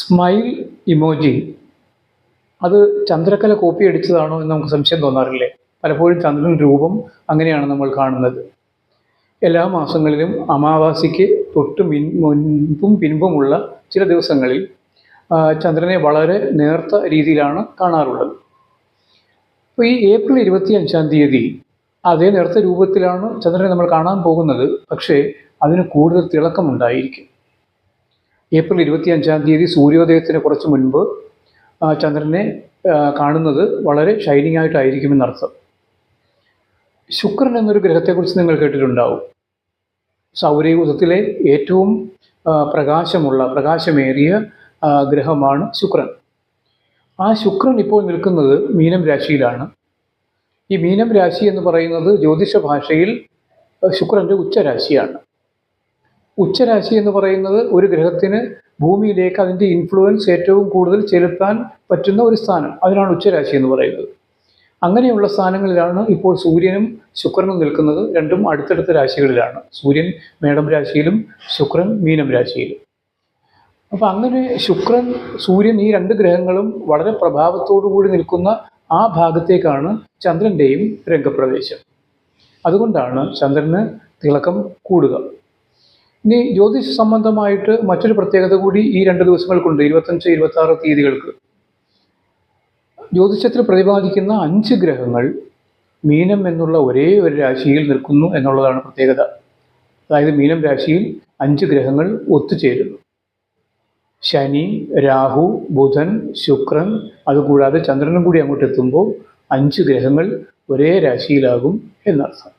Smile emoji അത് ചന്ദ്രക്കല copy അടിച്ചതാണോ എന്ന് നമുക്ക് സംശയം തോന്നാറില്ലേ? പലപ്പോഴും ചന്ദ്രൻ രൂപം അങ്ങനെയാണ് നമ്മൾ കാണുന്നത്. എല്ലാ മാസങ്ങളിലും അമാവാസിക്ക് തൊട്ട് മുൻപും പിൻപുമുള്ള ചില ദിവസങ്ങളിൽ ചന്ദ്രനെ വളരെ നേർത്ത രീതിയിലാണ് കാണാറുള്ളത്. അപ്പോൾ ഈ ഏപ്രിൽ 25 അതേ നേർത്ത രൂപത്തിലാണ് ചന്ദ്രനെ നമ്മൾ കാണാൻ പോകുന്നത്. പക്ഷേ അതിന് കൂടുതൽ തിളക്കമുണ്ടായിരിക്കും. ഏപ്രിൽ 25 സൂര്യോദയത്തിന് കുറച്ച് മുൻപ് ചന്ദ്രനെ കാണുന്നത് വളരെ ഷൈനിങ് ആയിട്ടായിരിക്കുമെന്നർത്ഥം. ശുക്രൻ എന്നൊരു ഗ്രഹത്തെക്കുറിച്ച് നിങ്ങൾ കേട്ടിട്ടുണ്ടാവും. സൗരയൂഥത്തിലെ ഏറ്റവും പ്രകാശമേറിയ ഗ്രഹമാണ് ശുക്രൻ. ആ ശുക്രൻ ഇപ്പോൾ നിൽക്കുന്നത് മീനം രാശിയിലാണ്. ഈ മീനം രാശി എന്ന് പറയുന്നത് ജ്യോതിഷ ഭാഷയിൽ ശുക്രൻ്റെ ഉച്ചരാശിയാണ്. ഉച്ചരാശി എന്ന് പറയുന്നത് ഒരു ഗ്രഹത്തിന് ഭൂമിയിലേക്ക് അതിൻ്റെ ഇൻഫ്ലുവൻസ് ഏറ്റവും കൂടുതൽ ചെലുത്താൻ പറ്റുന്ന ഒരു സ്ഥാനം. അതിനാണ് ഉച്ചരാശി എന്ന് പറയുന്നത്. അങ്ങനെയുള്ള സ്ഥാനങ്ങളിലാണ് ഇപ്പോൾ സൂര്യനും ശുക്രനും നിൽക്കുന്നത്. രണ്ടും അടുത്തടുത്ത രാശികളിലാണ്. സൂര്യൻ മേടം രാശിയിലും ശുക്രൻ മീനം രാശിയിലും. അപ്പോൾ അങ്ങനെ ശുക്രൻ, സൂര്യൻ ഈ രണ്ട് ഗ്രഹങ്ങളും വളരെ പ്രഭാവത്തോടു കൂടി നിൽക്കുന്ന ആ ഭാഗത്തേക്കാണ് ചന്ദ്രൻ്റെയും രംഗപ്രവേശം. അതുകൊണ്ടാണ് ചന്ദ്രന് തിളക്കം കൂടുക. ഇനി ജ്യോതിഷ സംബന്ധമായിട്ട് മറ്റൊരു പ്രത്യേകത കൂടി ഈ 2 ദിവസങ്ങൾക്കുണ്ട്. 25, 26 തീയതികൾക്ക് ജ്യോതിഷത്തിൽ പ്രതിപാദിക്കുന്ന 5 ഗ്രഹങ്ങൾ മീനം എന്നുള്ള ഒരേ ഒരു രാശിയിൽ നിൽക്കുന്നു എന്നുള്ളതാണ് പ്രത്യേകത. അതായത് മീനം രാശിയിൽ 5 ഗ്രഹങ്ങൾ ഒത്തുചേരുന്നു. ശനി, രാഹു, ബുധൻ, ശുക്രൻ, അതുകൂടാതെ ചന്ദ്രനും കൂടി അങ്ങോട്ട് എത്തുമ്പോൾ 5 ഗ്രഹങ്ങൾ ഒരേ രാശിയിലാകും എന്നർത്ഥം.